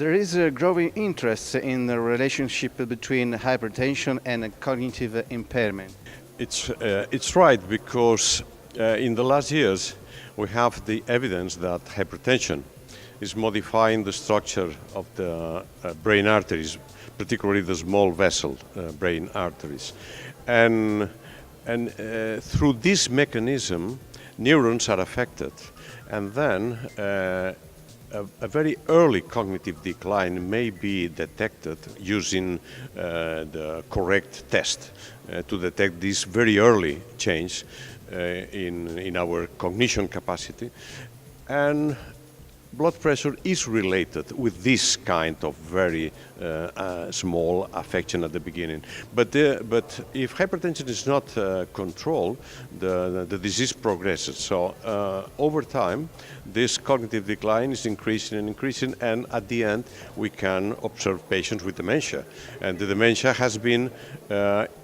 There is a growing interest in the relationship between hypertension and cognitive impairment. It's right because in the last years we have the evidence that hypertension is modifying the structure of the brain arteries, particularly the small vessel brain arteries. And through this mechanism, neurons are affected. And then a very early cognitive decline may be detected using the correct test to detect this very early change in our cognition capacity. And blood pressure is related with this kind of very small affection at the beginning. But if hypertension is not controlled, the disease progresses. So over time, this cognitive decline is increasing and increasing, and at the end, we can observe patients with dementia. And the dementia has been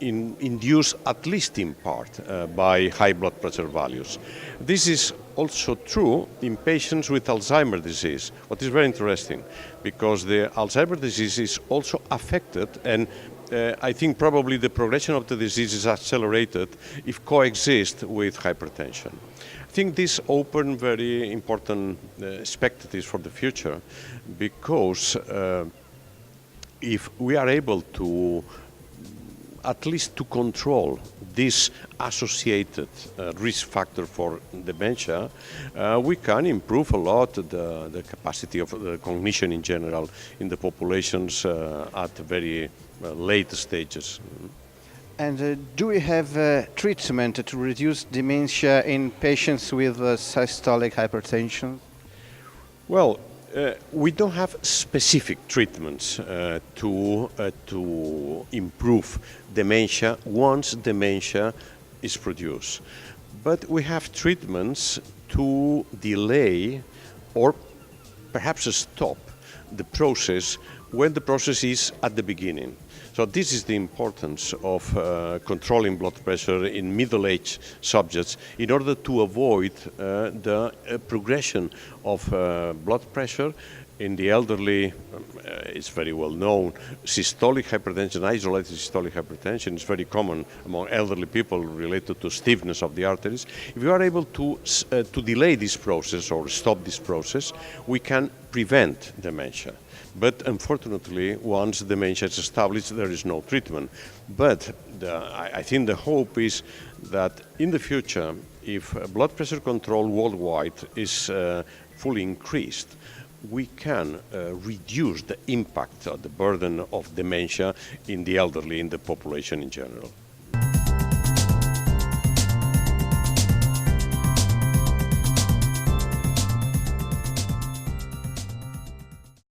induced, at least in part, by high blood pressure values. This is also true in patients with Alzheimer's disease, what is very interesting, because the Alzheimer's disease is also affected, and I think probably the progression of the disease is accelerated if coexist with hypertension. I think this opens very important perspectives for the future, because if we are able to at least to control this associated risk factor for dementia, we can improve a lot the capacity of the cognition in general in the populations at very late stages. And do we have treatment to reduce dementia in patients with systolic hypertension? Well, we don't have specific treatments to improve dementia once dementia is produced. But we have treatments to delay or perhaps stop the process when the process is at the beginning. So this is the importance of controlling blood pressure in middle-aged subjects in order to avoid the progression of blood pressure in the elderly. It's very well known. Systolic hypertension, isolated systolic hypertension is very common among elderly people related to stiffness of the arteries. If we are able to delay this process or stop this process, we can prevent dementia. But unfortunately, once dementia is established, there is no treatment. But I think the hope is that in the future, if blood pressure control worldwide is fully increased, we can reduce the impact of the burden of dementia in the elderly, in the population in general.